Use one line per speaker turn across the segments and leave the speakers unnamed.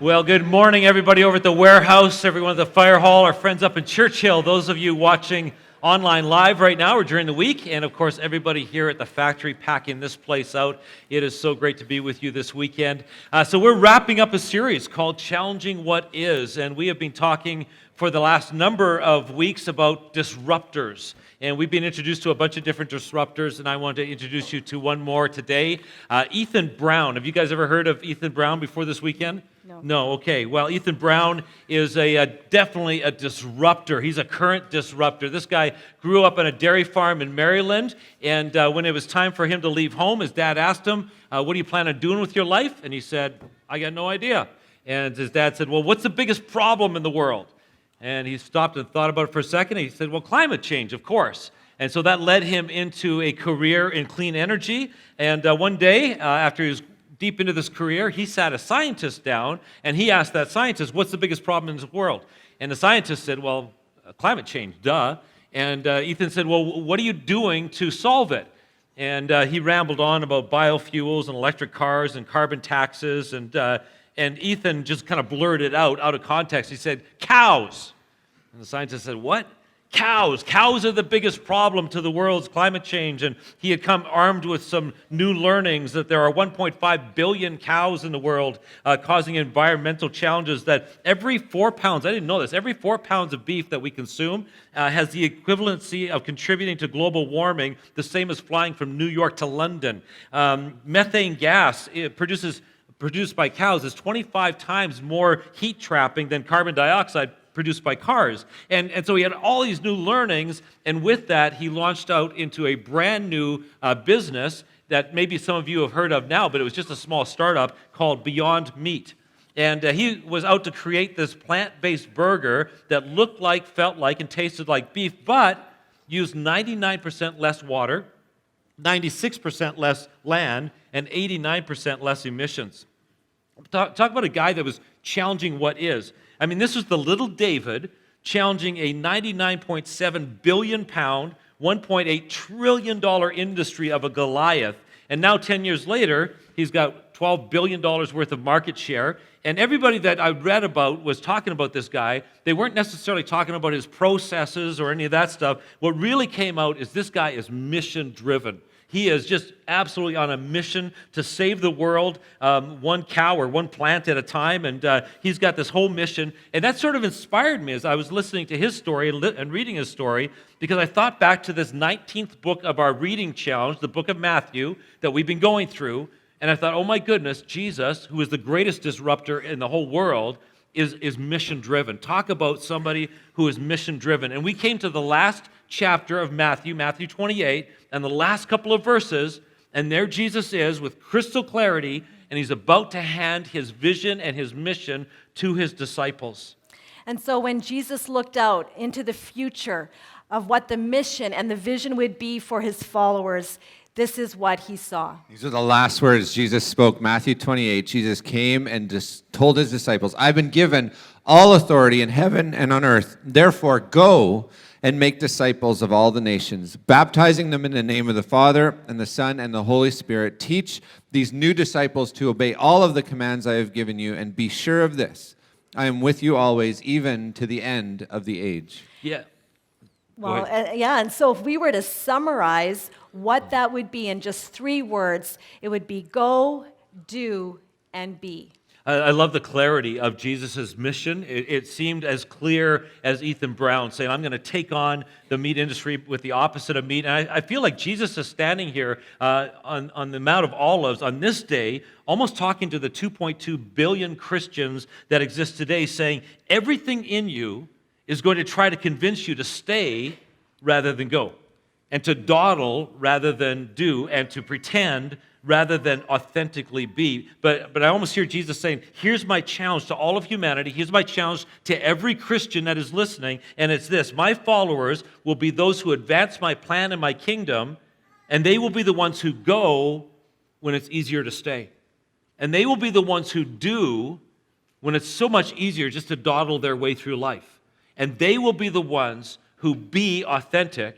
Well, good morning, everybody over at the warehouse, everyone at the fire hall, our friends up in Churchill, those of you watching online live right now or during the week, and of course, everybody here at the factory packing this place out. It is so great to be with you this weekend. So we're wrapping up a series called Challenging What Is, and we have been talking for the last number of weeks about disruptors. And we've been introduced to a bunch of different disruptors, and I want to introduce you to one more today. Ethan Brown. Have you guys ever heard of Ethan Brown before this weekend? No, okay. Well, Ethan Brown is definitely a disruptor. He's a current disruptor. This guy grew up on a dairy farm in Maryland, and when it was time for him to leave home, his dad asked him, what do you plan on doing with your life? And he said, I got no idea. And his dad said, well, what's the biggest problem in the world? And he stopped and thought about it for a second. And he said, well, climate change, of course. And so that led him into a career in clean energy. And one day, after he was deep into this career, he sat a scientist down, and he asked that scientist, what's the biggest problem in the world? And the scientist said, well, climate change, duh. And Ethan said, well, what are you doing to solve it? And he rambled on about biofuels and electric cars and carbon taxes, and Ethan just kind of blurted out of context. He said, cows. And the scientist said, what? Cows. Cows are the biggest problem to the world's climate change. And he had come armed with some new learnings that there are 1.5 billion cows in the world causing environmental challenges, that every 4 pounds, I didn't know this, every 4 pounds of beef that we consume has the equivalency of contributing to global warming, the same as flying from New York to London. Methane gas produced by cows is 25 times more heat trapping than carbon dioxide produced by cars. And so he had all these new learnings, and with that, he launched out into a brand new business that maybe some of you have heard of now, but it was just a small startup called Beyond Meat. And he was out to create this plant-based burger that looked like, felt like, and tasted like beef, but used 99% less water, 96% less land, and 89% less emissions. Talk about a guy that was challenging what is. I mean, this was the little David challenging a 99.7 billion pound, $1.8 trillion industry of a Goliath. And now 10 years later, he's got $12 billion worth of market share. And everybody that I read about was talking about this guy. They weren't necessarily talking about his processes or any of that stuff. What really came out is this guy is mission-driven. He is just absolutely on a mission to save the world, one cow or one plant at a time, and he's got this whole mission. And that sort of inspired me as I was listening to his story and reading his story, because I thought back to this 19th book of our reading challenge, the book of Matthew, that we've been going through, and I thought, oh my goodness, Jesus, who is the greatest disruptor in the whole world, is mission-driven. Talk about somebody who is mission-driven. And we came to the last chapter of Matthew 28, and the last couple of verses, and there Jesus is with crystal clarity, and he's about to hand his vision and his mission to his disciples.
And so when Jesus looked out into the future of what the mission and the vision would be for his followers, this is what he saw.
These are the last words Jesus spoke. Matthew 28, Jesus came and just told his disciples, I've been given all authority in heaven and on earth. Therefore, go and make disciples of all the nations, baptizing them in the name of the Father and the Son and the Holy Spirit. Teach these new disciples to obey all of the commands I have given you, and be sure of this, I am with you always, even to the end of the age.
Yeah.
Well, and so if we were to summarize what that would be in just 3 words, it would be go, do, and be.
I love the clarity of Jesus' mission. It seemed as clear as Ethan Brown saying, I'm going to take on the meat industry with the opposite of meat. And I feel like Jesus is standing here on the Mount of Olives on this day, almost talking to the 2.2 billion Christians that exist today, saying, everything in you is going to try to convince you to stay rather than go, and to dawdle rather than do, and to pretend rather than authentically be. But I almost hear Jesus saying, here's my challenge to all of humanity. Here's my challenge to every Christian that is listening, and it's this. My followers will be those who advance my plan and my kingdom, and they will be the ones who go when it's easier to stay. And they will be the ones who do when it's so much easier just to dawdle their way through life. And they will be the ones who be authentic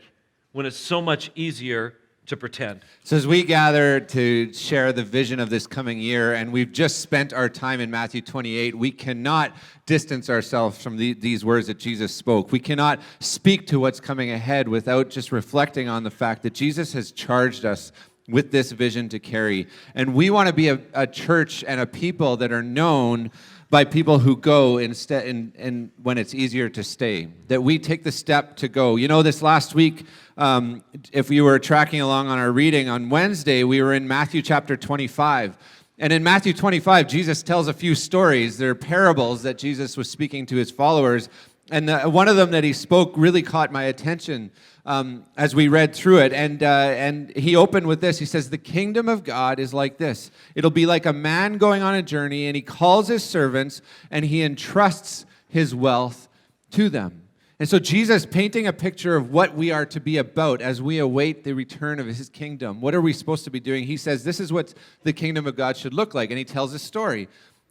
when it's so much easier to pretend.
So as we gather to share the vision of this coming year, and we've just spent our time in Matthew 28, we cannot distance ourselves from these words that Jesus spoke. We cannot speak to what's coming ahead without just reflecting on the fact that Jesus has charged us with this vision to carry. And we want to be a church and a people that are known by people who go instead and when it's easier to stay, that we take the step to go. You know, this last week, if you were tracking along on our reading, on Wednesday, we were in Matthew chapter 25. And in Matthew 25, Jesus tells a few stories. They're parables that Jesus was speaking to his followers. And one of them that he spoke really caught my attention as we read through it. And he opened with this. He says, the kingdom of God is like this. It'll be like a man going on a journey, and he calls his servants, and he entrusts his wealth to them. And so Jesus painting a picture of what we are to be about as we await the return of his kingdom. What are we supposed to be doing? He says, this is what the kingdom of God should look like. And he tells a story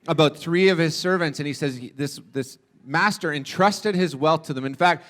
about 3 of his servants, and he says this master entrusted his wealth to them. In fact,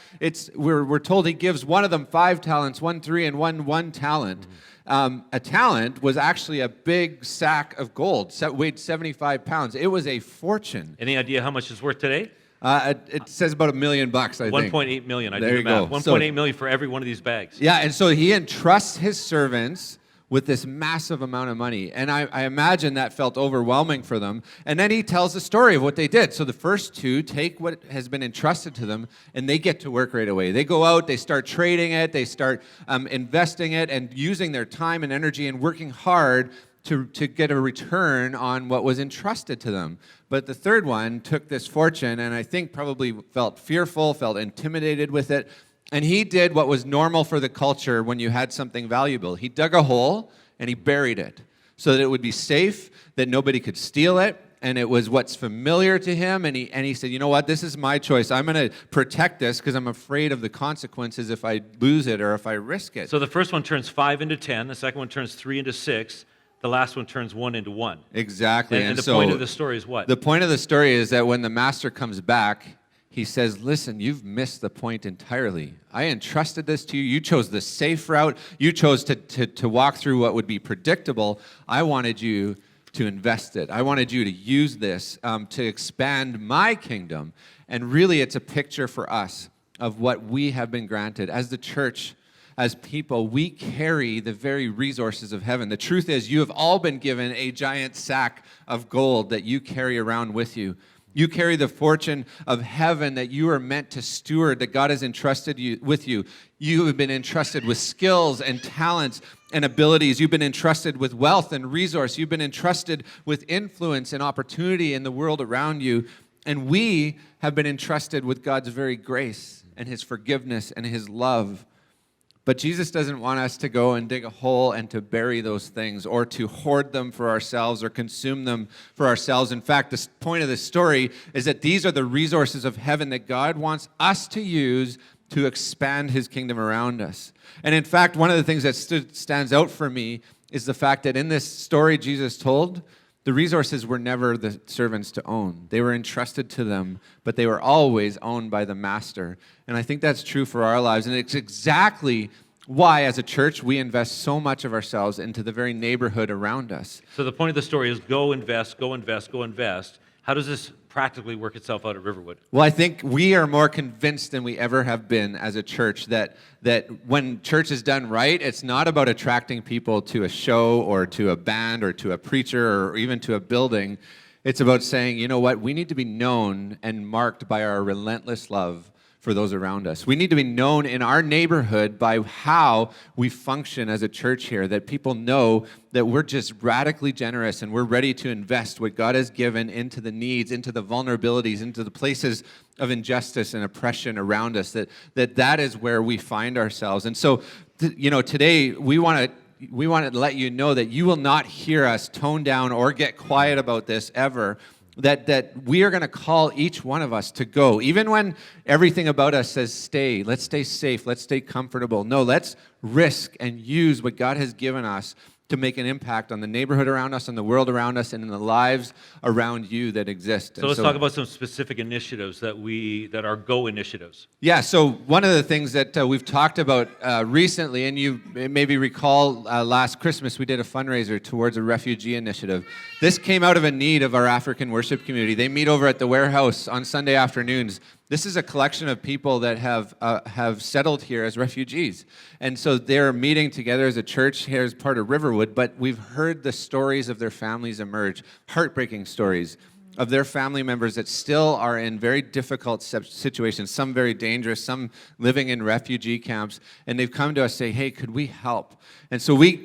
we're told he gives one of them 5 talents, one 3, and one 1 talent. A talent was actually a big sack of gold, weighed 75 pounds. It was a fortune.
Any idea how much it's worth today?
It says about $1 million, I think.
1.8 million. I
There
did
you
the math.
go.
1.8 million for every one of these bags.
Yeah, and so he entrusts his servants with this massive amount of money. And I imagine that felt overwhelming for them. And then he tells the story of what they did. So the first 2 take what has been entrusted to them, and they get to work right away. They go out, they start trading it, they start investing it, and using their time and energy and working hard to get a return on what was entrusted to them. But the third one took this fortune, and I think probably felt fearful, felt intimidated with it. And he did what was normal for the culture when you had something valuable. He dug a hole and he buried it so that it would be safe, that nobody could steal it, and it was what's familiar to him. And he said, you know what, this is my choice. I'm going to protect this because I'm afraid of the consequences if I lose it or if I risk it.
So the first one turns 5 into 10. The second one turns 3 into 6. The last one turns 1 into 1.
Exactly.
And the point of the story is what?
The point of the story is that when the master comes back, he says, listen, you've missed the point entirely. I entrusted this to you. You chose the safe route. You chose to walk through what would be predictable. I wanted you to invest it. I wanted you to use this to expand my kingdom. And really, it's a picture for us of what we have been granted. As the church, as people, we carry the very resources of heaven. The truth is, you have all been given a giant sack of gold that you carry around with you. You carry the fortune of heaven that you are meant to steward, that God has entrusted with you. You have been entrusted with skills and talents and abilities. You've been entrusted with wealth and resource. You've been entrusted with influence and opportunity in the world around you. And we have been entrusted with God's very grace and his forgiveness and his love. But Jesus doesn't want us to go and dig a hole and to bury those things or to hoard them for ourselves or consume them for ourselves. In fact, the point of this story is that these are the resources of heaven that God wants us to use to expand his kingdom around us. And in fact, one of the things that stands out for me is the fact that in this story Jesus told, the resources were never the servants to own. They were entrusted to them, but they were always owned by the master. And I think that's true for our lives. And it's exactly why, as a church, we invest so much of ourselves into the very neighborhood around us.
So the point of the story is go invest, go invest, go invest. How does this practically work itself out at Riverwood?
Well, I think we are more convinced than we ever have been as a church that when church is done right, it's not about attracting people to a show or to a band or to a preacher or even to a building. It's about saying, you know what, we need to be known and marked by our relentless love for those around us. We need to be known in our neighborhood by how we function as a church here, that people know that we're just radically generous and we're ready to invest what God has given into the needs, into the vulnerabilities, into the places of injustice and oppression around us, that is where we find ourselves. And so, today we want to let you know that you will not hear us tone down or get quiet about this ever. That we are going to call each one of us to go. Even when everything about us says stay, let's stay safe, let's stay comfortable. No, let's risk and use what God has given us to to make an impact on the neighborhood around us, on the world around us, and in the lives around you that exist.
So let's talk about some specific initiatives that are Go initiatives.
Yeah, so one of the things that we've talked about recently, and you maybe recall last Christmas, we did a fundraiser towards a refugee initiative. This came out of a need of our African worship community. They meet over at the warehouse on Sunday afternoons. This is a collection of people that have settled here as refugees. And so they're meeting together as a church here as part of Riverwood, but we've heard the stories of their families emerge, heartbreaking stories of their family members that still are in very difficult situations, some very dangerous, some living in refugee camps, and they've come to us say, hey, could we help? And so we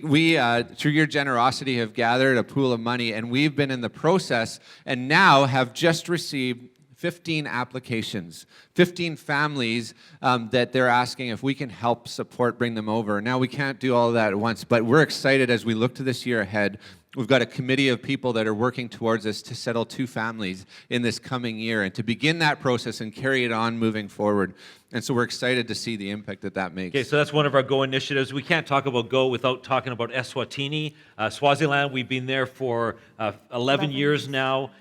through your generosity, have gathered a pool of money, and we've been in the process and now have just received 15 applications, 15 families that they're asking if we can help support, bring them over. Now, we can't do all of that at once, but we're excited as we look to this year ahead. We've got a committee of people that are working towards us to settle 2 families in this coming year and to begin that process and carry it on moving forward. And so we're excited to see the impact that makes.
Okay, so that's one of our Go initiatives. We can't talk about Go without talking about Eswatini. Swaziland, we've been there for 11 years now.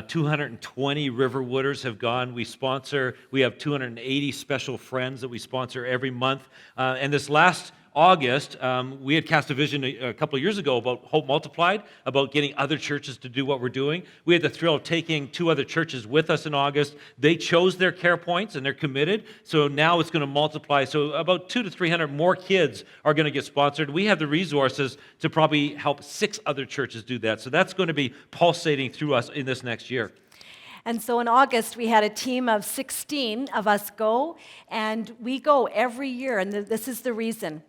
220 Riverwooders have gone. We have 280 special friends that we sponsor every month. And this last August, we had cast a vision a couple of years ago about Hope Multiplied, about getting other churches to do what we're doing. We had the thrill of taking 2 other churches with us in August. They chose their care points and they're committed. So now it's going to multiply. So about 200 to 300 more kids are going to get sponsored. We have the resources to probably help 6 other churches do that. So that's going to be pulsating through us in this next year.
And so in August, we had a team of 16 of us go, and we go every year, and this is the reason.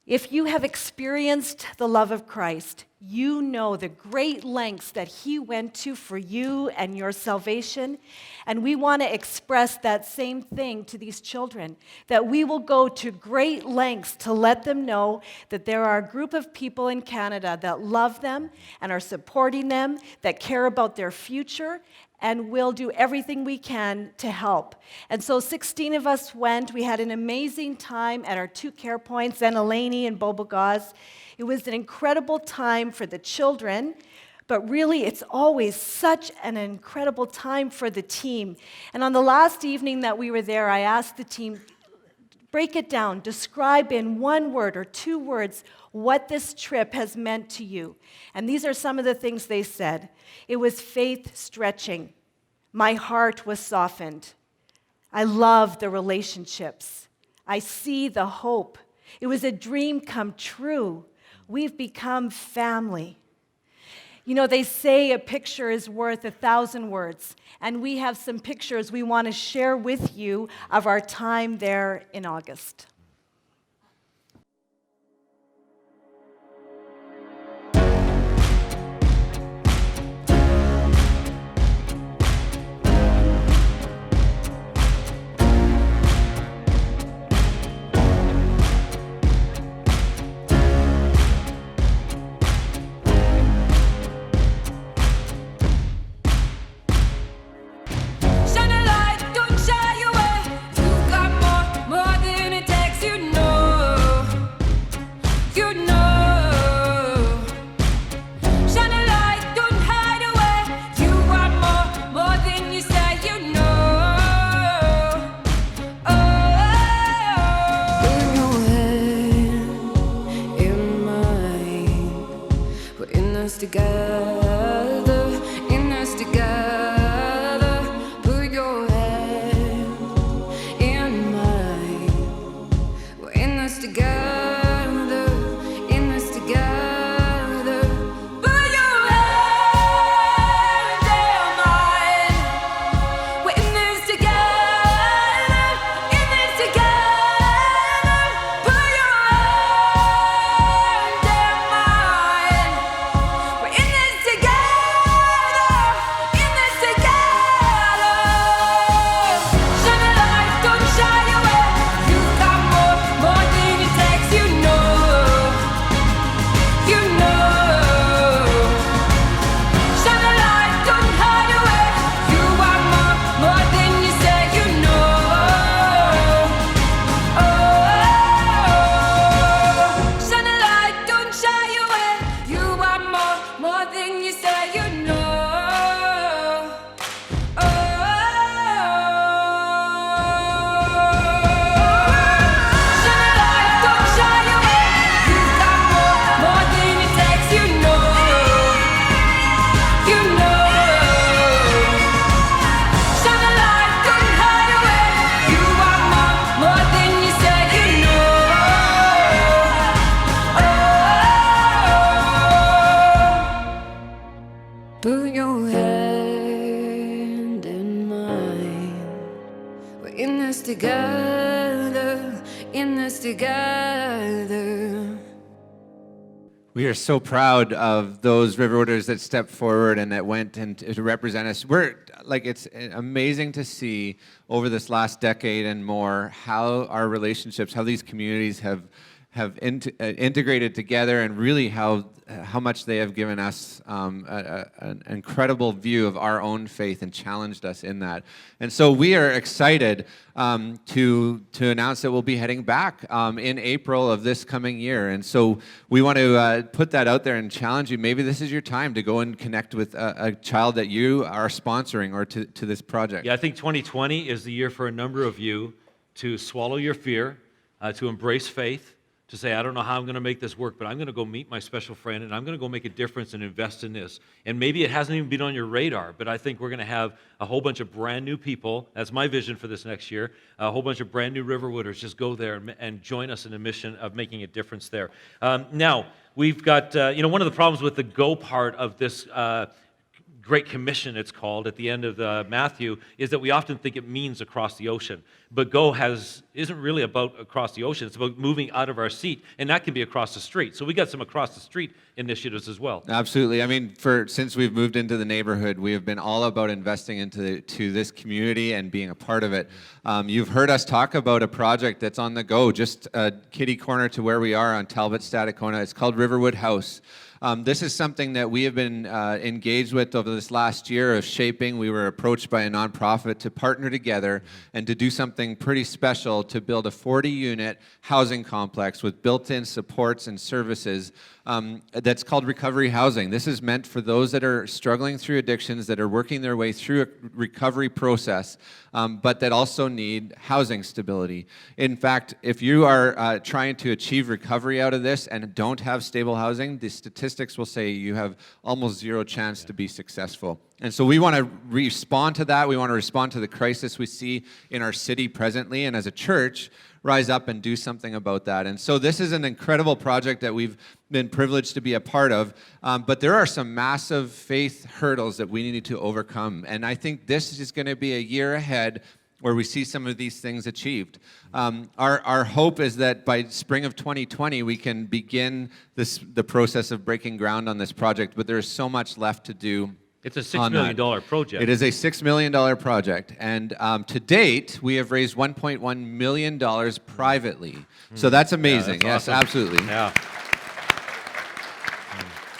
If you have experienced the love of Christ, you know the great lengths that He went to for you and your salvation. And we want to express that same thing to these children, that we will go to great lengths to let them know that there are a group of people in Canada that love them and are supporting them, that care about their future, and we'll do everything we can to help. And so 16 of us went. We had an amazing time at our 2 care points, Zenelani and Bobogaz. It was an incredible time for the children, but really it's always such an incredible time for the team. And on the last evening that we were there, I asked the team, break it down, describe in 1 word or 2 words what this trip has meant to you. And these are some of the things they said. It was faith stretching. My heart was softened. I love the relationships. I see the hope. It was a dream come true. We've become family. You know, they say a picture is worth 1,000 words, and we have some pictures we want to share with you of our time there in August.
Shine a light, don't shy away. You've got more than it takes. this together, in this together.
We are so proud of those Riverwooders that stepped forward and that went and to represent us. It's amazing to see over this last decade and more how our relationships, how these communities have integrated together, and really how much they have given us an incredible view of our own faith and challenged us in that. And so we are excited to announce that we'll be heading back in April of this coming year. And so we want to put that out there and challenge you. Maybe this is your time to go and connect with a child that you are sponsoring or to this project.
Yeah, I think 2020 is the year for a number of you to swallow your fear, to embrace faith, to say, I don't know how I'm going to make this work, but I'm going to go meet my special friend, and I'm going to go make a difference and invest in this. And maybe it hasn't even been on your radar, but I think we're going to have a whole bunch of brand new people. That's my vision for this next year. A whole bunch of brand new Riverwooders just go there and join us in a mission of making a difference there. Now, we've got, one of the problems with the go part of this Great Commission, it's called, at the end of Matthew, is that we often think it means across the ocean. But go isn't really about across the ocean. It's about moving out of our seat, and that can be across the street. So we got some across the street initiatives as well.
Absolutely. I mean, since we've moved into the neighborhood, we have been all about investing into this community and being a part of it. You've heard us talk about a project that's on the go, just kitty corner to where we are on Talbot, Stadacona. It's called Riverwood House. This is something that we have been engaged with over this last year of shaping. We were approached by a nonprofit to partner together and to do something pretty special to build a 40-unit housing complex with built-in supports and services that's called recovery housing. This is meant for those that are struggling through addictions, that are working their way through a recovery process, but that also need housing stability. In fact, if you are trying to achieve recovery out of this and don't have stable housing, the statistics will say you have almost zero chance to be successful. And so we want to respond to that. We want to respond to the crisis we see in our city presently, and as a church, rise up and do something about that. And so this is an incredible project that we've been privileged to be a part of, but there are some massive faith hurdles that we need to overcome. And I think this is going to be a year ahead where we see some of these things achieved. Our hope is that by spring of 2020, we can begin the process of breaking ground on this project, but there's so much left to do.
It's a $6 million project.
It is a $6 million project. And to date, we have raised $1.1 million privately. So that's amazing.
Yeah, that's
yes,
awesome.
absolutely.
Yeah.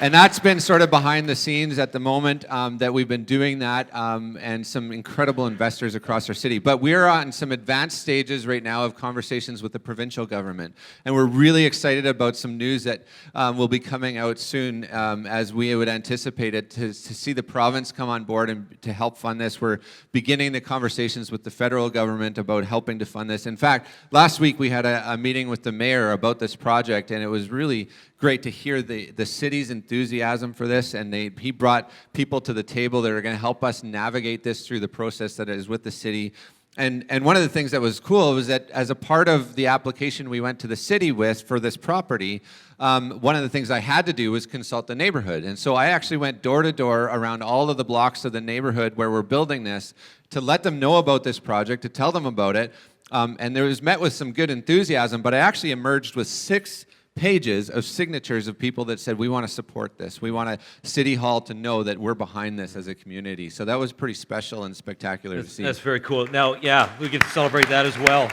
And that's been sort of behind the scenes at the moment that we've been doing that, and some incredible investors across our city. But we're on some advanced stages right now of conversations with the provincial government. And we're really excited about some news that will be coming out soon, as we would anticipate it, to see the province come on board and to help fund this. We're beginning the conversations with the federal government about helping to fund this. In fact, last week we had a meeting with the mayor about this project, and it was really great to hear the city's enthusiasm for this, and he brought people to the table that are going to help us navigate this through the process that is with the city. And one of the things that was cool was that as a part of the application we went to the city with for this property, one of the things I had to do was consult the neighborhood. And so I actually went door to door around all of the blocks of the neighborhood where we're building this to let them know about this project, to tell them about it. And there was met with some good enthusiasm, but I actually emerged with 6 pages of signatures of people that said, we want to support this. We want City Hall to know that we're behind this as a community. So that was pretty special and spectacular to see.
That's very cool. Now, yeah, we get to celebrate that as well.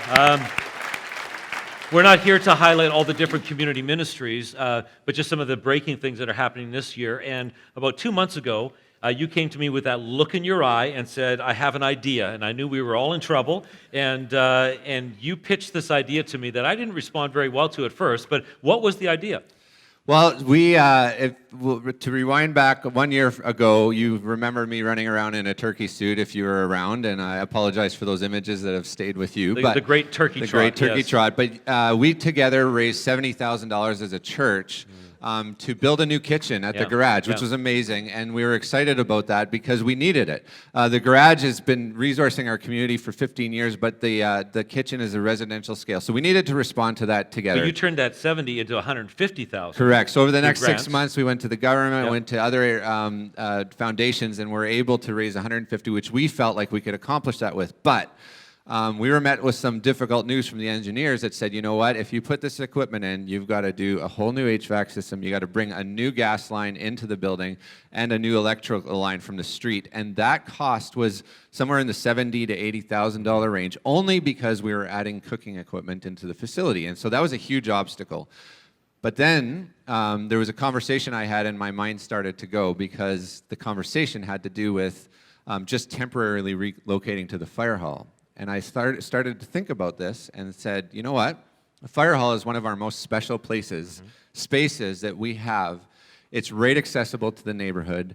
We're not here to highlight all the different community ministries, but just some of the breaking things that are happening this year. And about 2 months ago, you came to me with that look in your eye and said, I have an idea. And I knew we were all in trouble. And you pitched this idea to me that I didn't respond very well to at first. But what was the idea?
Well, to rewind back 1 year ago, you remember me running around in a turkey suit if you were around, and I apologize for those images that have stayed with you.
The great turkey trot.
The great turkey
yes.
trot. But we together raised $70,000 as a church to build a new kitchen at the garage, which was amazing, and we were excited about that because we needed it. The garage has been resourcing our community for 15 years, but the kitchen is a residential scale, so we needed to respond to that together.
But you turned that 70 into 150,000.
Correct. So over the next
grants.
6 months, we went to the government, went to other foundations, and were able to raise 150, which we felt like we could accomplish that with. But we were met with some difficult news from the engineers that said, you know what, if you put this equipment in, you've got to do a whole new HVAC system. You got to bring a new gas line into the building and a new electrical line from the street. And that cost was somewhere in the $70,000 to $80,000 range, only because we were adding cooking equipment into the facility. And so that was a huge obstacle. But then there was a conversation I had, and my mind started to go, because the conversation had to do with just temporarily relocating to the fire hall. And I started to think about this and said, you know what? The fire hall is one of our most special places, spaces that we have. It's right accessible to the neighborhood,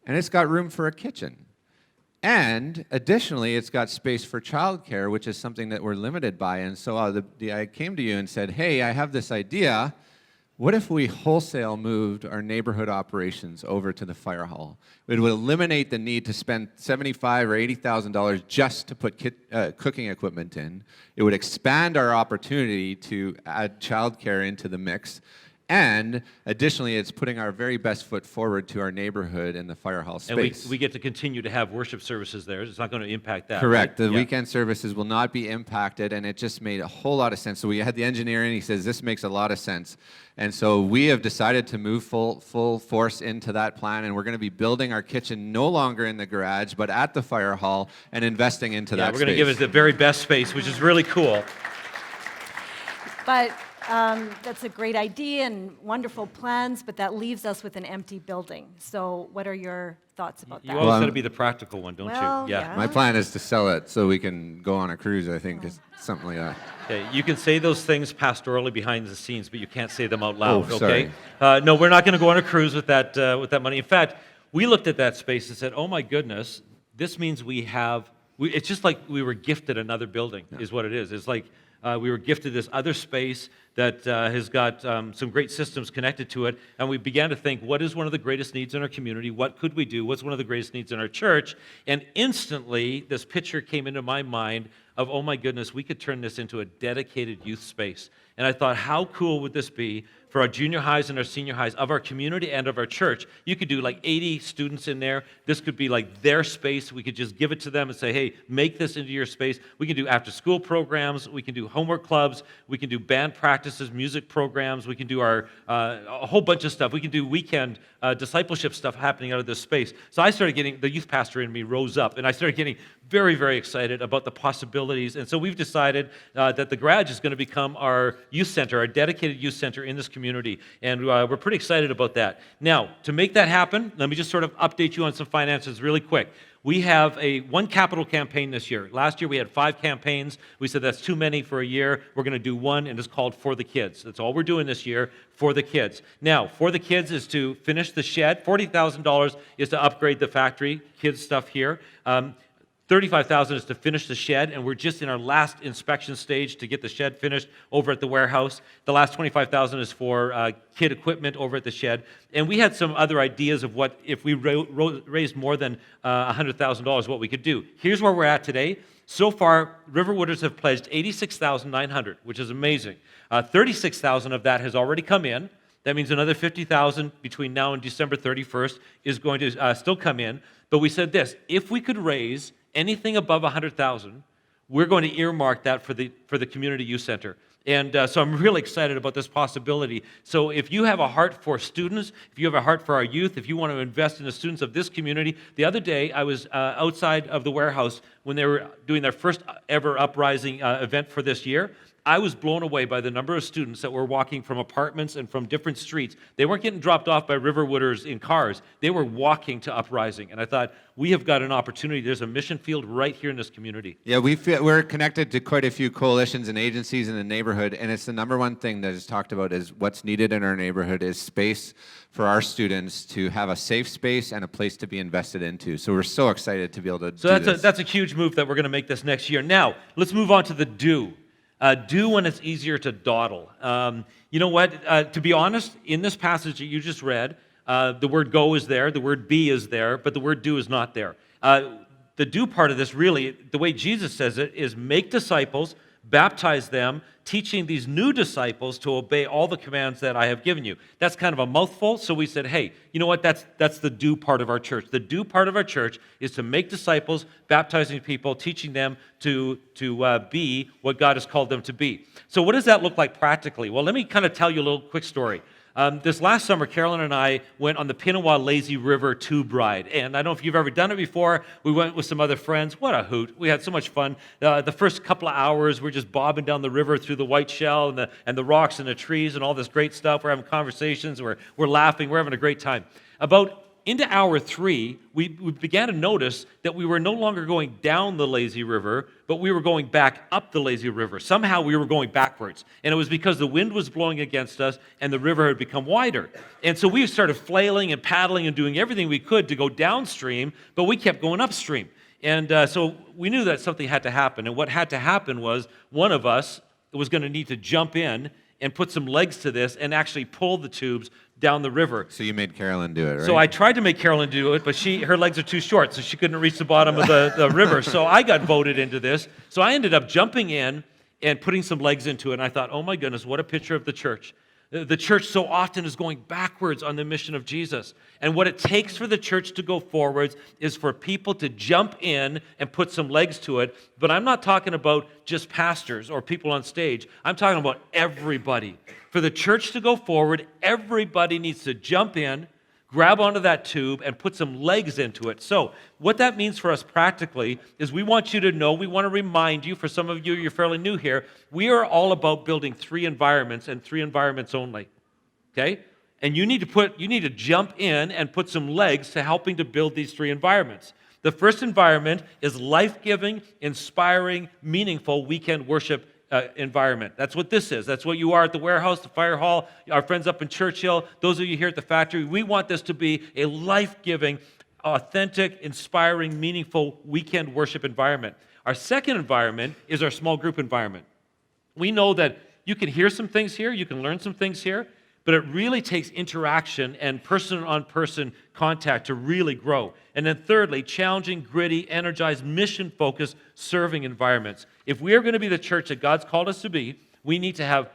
and it's got room for a kitchen. And additionally, it's got space for childcare, which is something that we're limited by. And so I came to you and said, hey, I have this idea. What if we wholesale moved our neighborhood operations over to the fire hall? It would eliminate the need to spend $75,000 or $80,000 just to put cooking equipment in. It would expand our opportunity to add childcare into the mix. And additionally, it's putting our very best foot forward to our neighborhood and the fire hall space.
And we get to continue to have worship services there. It's not going to impact that.
Correct.
Right?
The weekend services will not be impacted, and it just made a whole lot of sense. So we had the engineer in, he says, this makes a lot of sense. And so we have decided to move full force into that plan, and we're going to be building our kitchen no longer in the garage, but at the fire hall and investing into that space.
We're going to give it the very best space, which is really cool.
But that's a great idea and wonderful plans, but that leaves us with an empty building. So what are your thoughts about that?
You always got to be the practical one, don't
Well,
you?
yeah.
My plan is to sell it so we can go on a cruise, I think, is something like that.
Okay, you can say those things pastorally behind the scenes, but you can't say them out loud,
Oh,
okay?
sorry.
No, we're not going to go on a cruise with that money. In fact, we looked at that space and said, oh my goodness, this means it's just like we were gifted another building, is what it is. It's like we were gifted this other space that has got some great systems connected to it, and we began to think, what is one of the greatest needs in our community? What could we do? What's one of the greatest needs in our church? And instantly, this picture came into my mind of, oh my goodness, we could turn this into a dedicated youth space. And I thought, how cool would this be for our junior highs and our senior highs of our community and of our church? You could do like 80 students in there. This could be like their space. We could just give it to them and say, hey, make this into your space. We can do after-school programs. We can do homework clubs. We can do band practices, music programs. We can do a whole bunch of stuff. We can do weekend discipleship stuff happening out of this space. So I started getting, the youth pastor in me rose up, and I started getting very, very excited about the possibilities. And so we've decided that the garage is going to become our youth center, our dedicated youth center in this community. And we're pretty excited about that. Now, to make that happen, let me just sort of update you on some finances really quick. We have one capital campaign this year. Last year we had 5 campaigns. We said that's too many for a year. We're going to do one, and it's called For the Kids. That's all we're doing this year, For the Kids. Now, For the Kids is to finish the shed. $40,000 is to upgrade the factory, kids stuff here. $35,000 is to finish the shed, and we're just in our last inspection stage to get the shed finished over at the warehouse. The last $25,000 is for kid equipment over at the shed. And we had some other ideas of what, if we raised more than $100,000, what we could do. Here's where we're at today. So far, Riverwooders have pledged $86,900, which is amazing. $36,000 of that has already come in. That means another $50,000 between now and December 31st is going to still come in. But we said this, if we could raise anything above $100,000, we're going to earmark that for the community youth center. And so I'm really excited about this possibility. So if you have a heart for students, if you have a heart for our youth, if you want to invest in the students of this community, the other day I was outside of the warehouse when they were doing their first ever Uprising event for this year. I was blown away by the number of students that were walking from apartments and from different streets. They weren't getting dropped off by Riverwooders in cars. They were walking to Uprising. And I thought, we have got an opportunity. There's a mission field right here in this community.
Yeah, we're connected to quite a few coalitions and agencies in the neighborhood, and it's the number one thing that is talked about is what's needed in our neighborhood is space for our students to have a safe space and a place to be invested into. So we're so excited to be able to do this.
That's a huge move that we're going to make this next year. Now, let's move on to the do. Do when it's easier to dawdle. You know what? To be honest, in this passage that you just read, the word go is there, the word be is there, but the word do is not there. The do part of this really, the way Jesus says it, is make disciples, baptize them, teaching these new disciples to obey all the commands that I have given you. That's kind of a mouthful, so we said, hey, you know what, that's the do part of our church. The do part of our church is to make disciples, baptizing people, teaching them to be what God has called them to be. So what does that look like practically? Well, let me kind of tell you a little quick story. This last summer, Carolyn and I went on the Pinawa Lazy River tube ride. And I don't know if you've ever done it before. We went with some other friends. What a hoot. We had so much fun. The first couple of hours, we're just bobbing down the river through the white shell and the rocks and the trees and all this great stuff. We're having conversations. We're laughing. We're having a great time. About into hour 3, we began to notice that we were no longer going down the lazy river, but we were going back up the lazy river. Somehow we were going backwards. And it was because the wind was blowing against us and the river had become wider. And so we started flailing and paddling and doing everything we could to go downstream, but we kept going upstream. And so we knew that something had to happen. And what had to happen was one of us was going to need to jump in and put some legs to this and actually pull the tubes down the river.
So you made Carolyn do it, right?
So I tried to make Carolyn do it, but her legs are too short, so she couldn't reach the bottom of the river. So I got voted into this. So I ended up jumping in and putting some legs into it, and I thought, oh my goodness, what a picture of the church. The church so often is going backwards on the mission of Jesus. And what it takes for the church to go forwards is for people to jump in and put some legs to it. But I'm not talking about just pastors or people on stage. I'm talking about everybody. For the church to go forward, everybody needs to jump in, grab onto that tube, and put some legs into it. So what that means for us practically is we want you to know, we want to remind you, for some of you, you're fairly new here, we are all about building 3 environments and 3 environments only, okay? And you need to jump in and put some legs to helping to build these 3 environments. The first environment is life-giving, inspiring, meaningful weekend worship environment. That's what this is. That's what you are at the warehouse, the fire hall, our friends up in Churchill, those of you here at the factory. We want this to be a life-giving, authentic, inspiring, meaningful weekend worship environment. Our second environment is our small group environment. We know that you can hear some things here, you can learn some things here, but it really takes interaction and person-on-person contact to really grow. And then thirdly, challenging, gritty, energized, mission-focused, serving environments. If we are going to be the church that God's called us to be, we need to have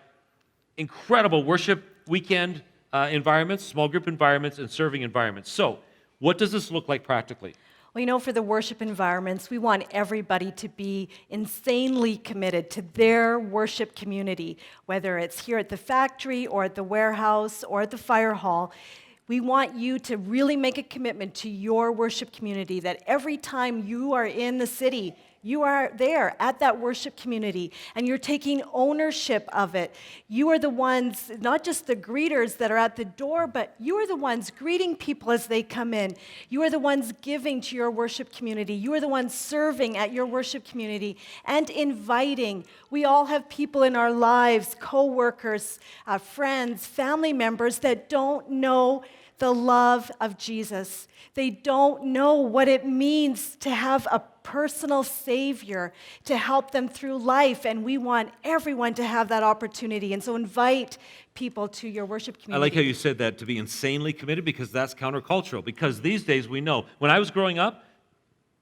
incredible worship weekend environments, small group environments, and serving environments. So, what does this look like practically?
Well, you know, for the worship environments, we want everybody to be insanely committed to their worship community, whether it's here at the factory or at the warehouse or at the fire hall. We want you to really make a commitment to your worship community, that every time you are in the city, you are there at that worship community, and you're taking ownership of it. You are the ones, not just the greeters that are at the door, but you are the ones greeting people as they come in. You are the ones giving to your worship community. You are the ones serving at your worship community and inviting. We all have people in our lives, co-workers, friends, family members that don't know the love of Jesus. They don't know what it means to have a personal Savior to help them through life, and we want everyone to have that opportunity. And so invite people to your worship community.
I like how you said that, to be insanely committed, because that's countercultural. Because these days we know, when I was growing up,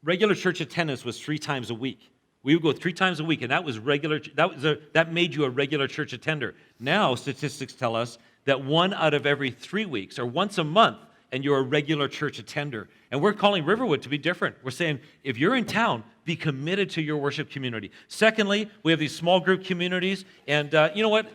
regular church attendance was 3 times a week. We would go 3 times a week, and that was regular. That made you a regular church attender. Now statistics tell us that 1 out of every 3 weeks, or once a month, and you're a regular church attender. And we're calling Riverwood to be different. We're saying, if you're in town, be committed to your worship community. Secondly, we have these small group communities, and you know what?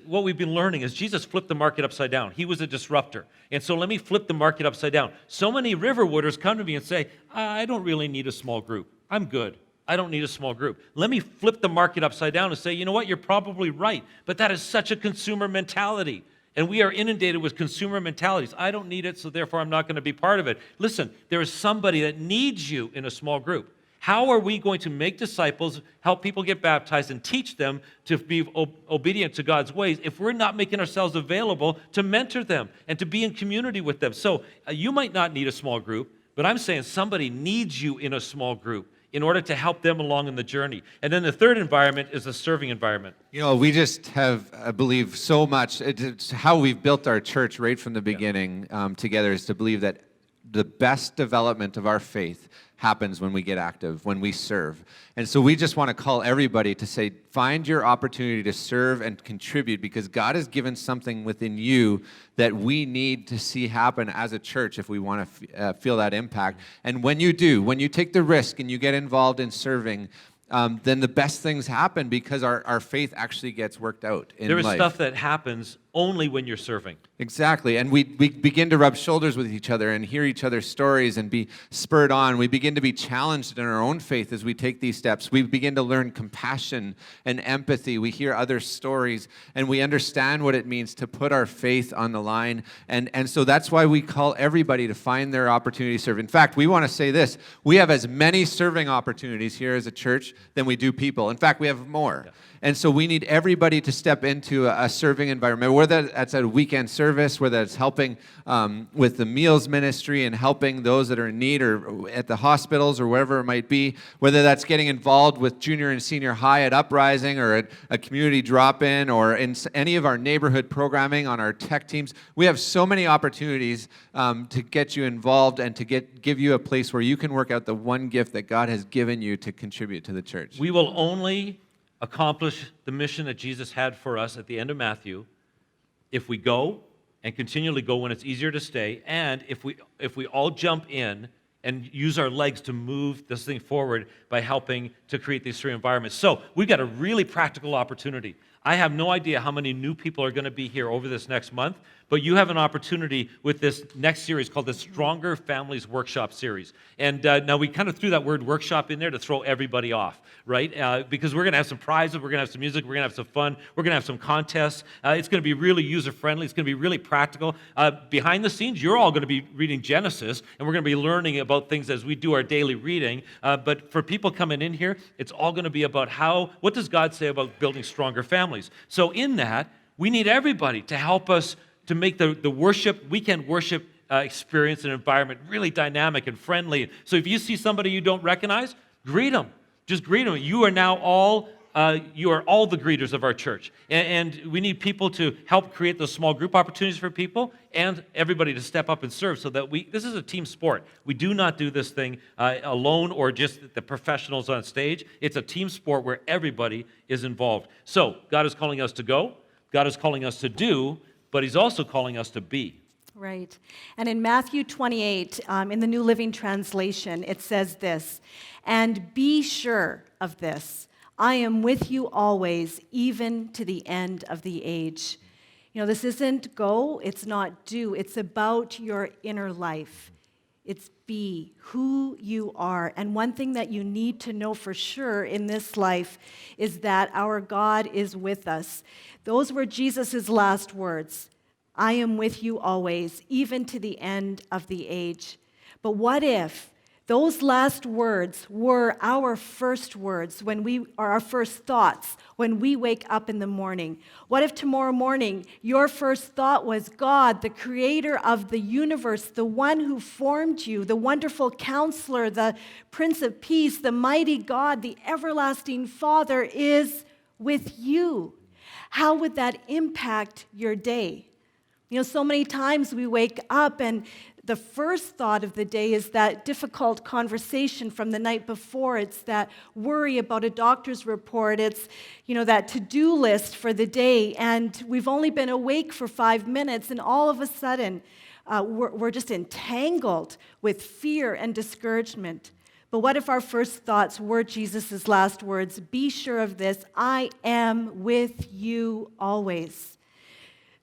What we've been learning is Jesus flipped the market upside down. He was a disruptor. And so let me flip the market upside down. So many Riverwooders come to me and say, I don't really need a small group. I'm good. I don't need a small group. Let me flip the market upside down and say, you know what? You're probably right. But that is such a consumer mentality. And we are inundated with consumer mentalities. I don't need it, so therefore I'm not going to be part of it. Listen, there is somebody that needs you in a small group. How are we going to make disciples, help people get baptized, and teach them to be obedient to God's ways if we're not making ourselves available to mentor them and to be in community with them? So you might not need a small group, but I'm saying somebody needs you in a small group in order to help them along in the journey. And then the third environment is a serving environment.
You know, we just have, I believe, so much. It's how we've built our church right from the beginning together, is to believe that the best development of our faith happens when we get active, when we serve. And so we just want to call everybody to say, find your opportunity to serve and contribute, because God has given something within you that we need to see happen as a church if we want to feel that impact. And when you do, when you take the risk and you get involved in serving, then the best things happen, because our faith actually gets worked out in life.
There is stuff that happens only when you're serving.
Exactly. And we begin to rub shoulders with each other and hear each other's stories and be spurred on. We begin to be challenged in our own faith as we take these steps. We begin to learn compassion and empathy. We hear other stories and we understand what it means to put our faith on the line. And so that's why we call everybody to find their opportunity to serve. In fact, we want to say this. We have as many serving opportunities here as a church than we do people. In fact, we have more. Yeah. And so we need everybody to step into a serving environment, whether that's at a weekend service, whether it's helping with the meals ministry and helping those that are in need, or at the hospitals or wherever it might be, whether that's getting involved with junior and senior high at Uprising or at a community drop-in, or in any of our neighborhood programming on our tech teams. We have so many opportunities to get you involved and to give you a place where you can work out the one gift that God has given you to contribute to the church.
We will only accomplish the mission that Jesus had for us at the end of Matthew if we go and continually go when it's easier to stay, and if we all jump in and use our legs to move this thing forward by helping to create these three environments. So we've got a really practical opportunity. I have no idea how many new people are going to be here over this next month, but you have an opportunity with this next series called the Stronger Families Workshop Series. And now we kind of threw that word workshop in there to throw everybody off, right? Because we're going to have some prizes, we're going to have some music, we're going to have some fun, we're going to have some contests. It's going to be really user-friendly, it's going to be really practical. Behind the scenes, you're all going to be reading Genesis, and we're going to be learning about things as we do our daily reading. But for people coming in here, it's all going to be about what does God say about building stronger families? So in that, we need everybody to help us to make the weekend worship experience and environment really dynamic and friendly. So if you see somebody you don't recognize, greet them. Just greet them. You are now all the greeters of our church. And we need people to help create those small group opportunities for people, and everybody to step up and serve, so that this is a team sport. We do not do this thing alone or just the professionals on stage. It's a team sport where everybody is involved. So God is calling us to go. God is calling us to do, but he's also calling us to be.
Right. And in Matthew 28, in the New Living Translation, it says this, "And be sure of this, I am with you always, even to the end of the age." You know, this isn't go, it's not do, it's about your inner life. It's be who you are. And one thing that you need to know for sure in this life is that our God is with us. Those were Jesus' last words. I am with you always, even to the end of the age. But what if those last words were our first words our first thoughts when we wake up in the morning? What if tomorrow morning your first thought was God, the creator of the universe, the one who formed you, the wonderful counselor, the Prince of Peace, the mighty God, the everlasting Father is with you? How would that impact your day? You know, so many times we wake up and the first thought of the day is that difficult conversation from the night before. It's that worry about a doctor's report. It's, that to-do list for the day. And we've only been awake for 5 minutes, and all of a sudden, we're just entangled with fear and discouragement. But what if our first thoughts were Jesus' last words? Be sure of this, I am with you always.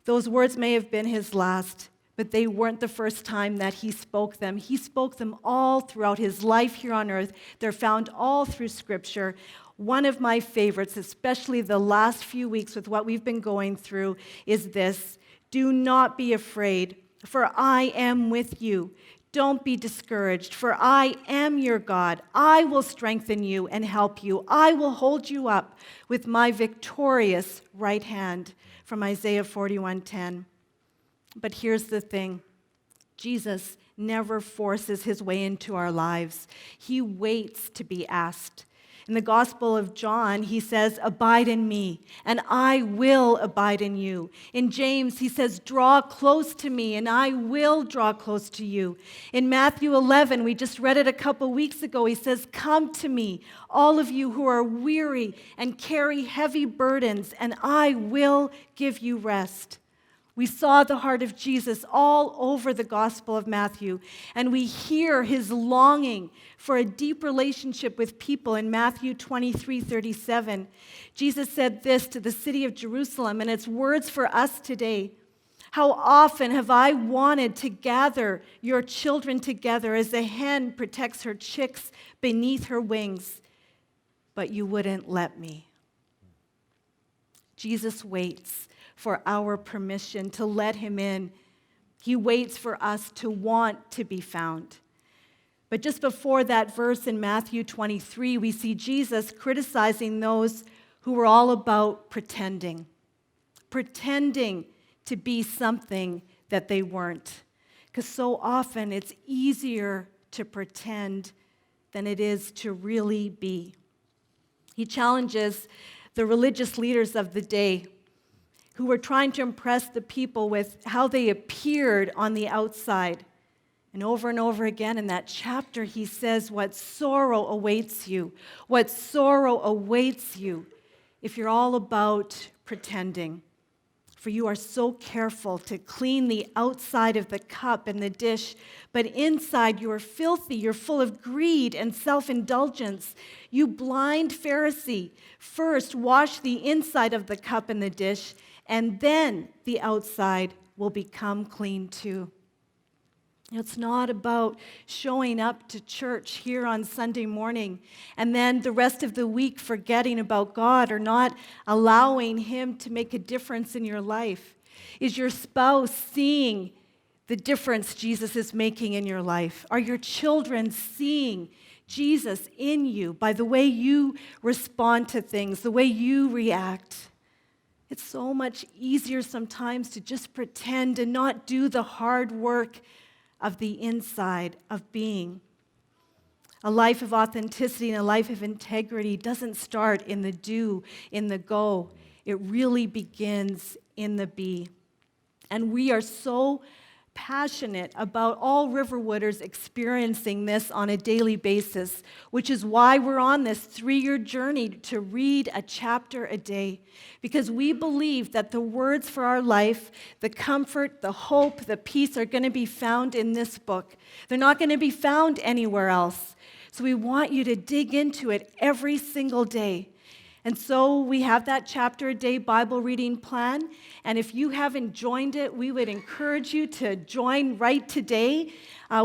Those words may have been his last, but they weren't the first time that he spoke them. He spoke them all throughout his life here on earth. They're found all through Scripture. One of my favorites, especially the last few weeks with what we've been going through, is this: do not be afraid, for I am with you. Don't be discouraged, for I am your God. I will strengthen you and help you. I will hold you up with my victorious right hand. From Isaiah 41:10. But here's the thing. Jesus never forces his way into our lives. He waits to be asked. In the Gospel of John, he says, "Abide in me, and I will abide in you." In James, he says, "Draw close to me, and I will draw close to you." In Matthew 11, we just read it a couple weeks ago, he says, "Come to me, all of you who are weary and carry heavy burdens, and I will give you rest." We saw the heart of Jesus all over the Gospel of Matthew, and we hear his longing for a deep relationship with people in Matthew 23:37. Jesus said this to the city of Jerusalem, and it's words for us today. "How often have I wanted to gather your children together as a hen protects her chicks beneath her wings, but you wouldn't let me." Jesus waits for our permission to let him in. He waits for us to want to be found. But just before that verse in Matthew 23, we see Jesus criticizing those who were all about pretending to be something that they weren't. Because so often it's easier to pretend than it is to really be. He challenges the religious leaders of the day who were trying to impress the people with how they appeared on the outside. And over again in that chapter, he says, "What sorrow awaits you, what sorrow awaits you if you're all about pretending. For you are so careful to clean the outside of the cup and the dish, but inside you are filthy. You're full of greed and self-indulgence. You blind Pharisee, first wash the inside of the cup and the dish, and then the outside will become clean too." It's not about showing up to church here on Sunday morning and then the rest of the week forgetting about God or not allowing him to make a difference in your life. Is your spouse seeing the difference Jesus is making in your life? Are your children seeing Jesus in you by the way you respond to things, the way you react? It's so much easier sometimes to just pretend and not do the hard work of the inside of being. A life of authenticity and a life of integrity doesn't start in the do, in the go. It really begins in the be. And we are so passionate about all Riverwooders experiencing this on a daily basis, which is why we're on this 3-year journey to read a chapter a day, because we believe that the words for our life, the comfort, the hope, the peace are going to be found in this book. They're not going to be found anywhere else. So we want you to dig into it every single day. And so we have that chapter a day Bible reading plan. And if you haven't joined it, we would encourage you to join right today.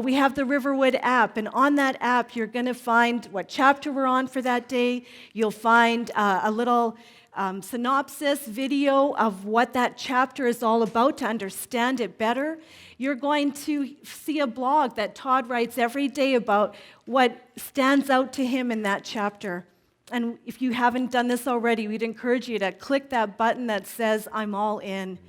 We have the Riverwood app. And on that app, you're going to find what chapter we're on for that day. You'll find a little synopsis video of what that chapter is all about to understand it better. You're going to see a blog that Todd writes every day about what stands out to him in that chapter. And if you haven't done this already, we'd encourage you to click that button that says, "I'm all in."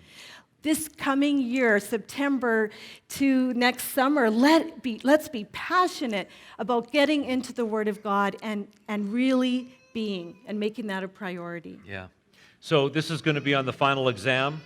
This coming year, September to next summer, let's be passionate about getting into the Word of God and really being and making that a priority.
Yeah. So this is going to be on the final exam.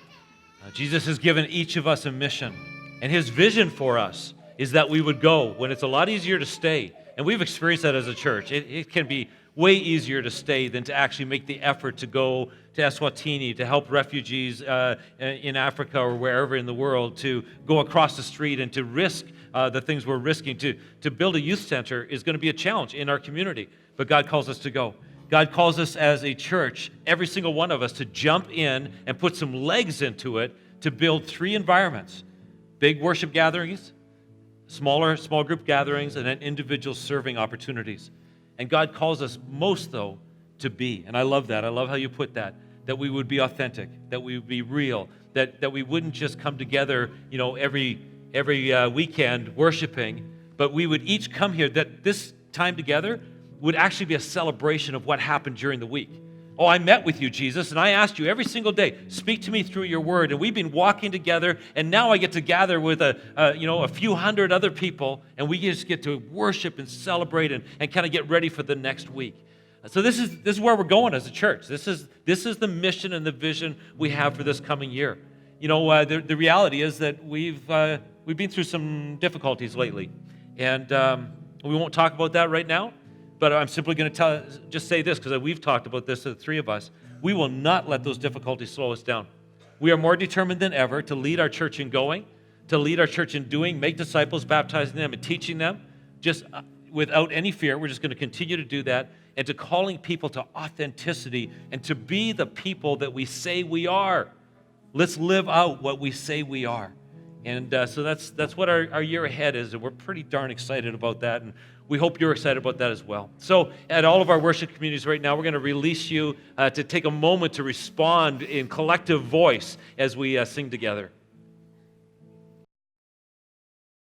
Jesus has given each of us a mission. And his vision for us is that we would go when it's a lot easier to stay. And we've experienced that as a church. It can be way easier to stay than to actually make the effort to go to Eswatini, to help refugees in Africa or wherever in the world, to go across the street and to risk the things we're risking. To build a youth center is going to be a challenge in our community, but God calls us to go. God calls us as a church, every single one of us, to jump in and put some legs into it to build 3 environments: big worship gatherings, small group gatherings, and then individual serving opportunities. And God calls us most, though, to be. And I love that. I love how you put that we would be authentic, that we would be real, that we wouldn't just come together, every weekend worshiping, but we would each come here, that this time together would actually be a celebration of what happened during the week. Oh, I met with you, Jesus, and I asked you every single day, speak to me through your word. And we've been walking together, and now I get to gather with a few hundred other people, and we just get to worship and celebrate and kind of get ready for the next week. So this is where we're going as a church. This is the mission and the vision we have for this coming year. You know, the reality is that we've been through some difficulties lately, and we won't talk about that right now. But I'm simply going to just say this, because we've talked about this, the three of us. We will not let those difficulties slow us down. We are more determined than ever to lead our church in going, to lead our church in doing, make disciples, baptizing them, and teaching them, just without any fear. We're just going to continue to do that, and to calling people to authenticity and to be the people that we say we are. Let's live out what we say we are. And so that's what our year ahead is, and we're pretty darn excited about that, and we hope you're excited about that as well. So at all of our worship communities right now, we're going to release you to take a moment to respond in collective voice as we sing together.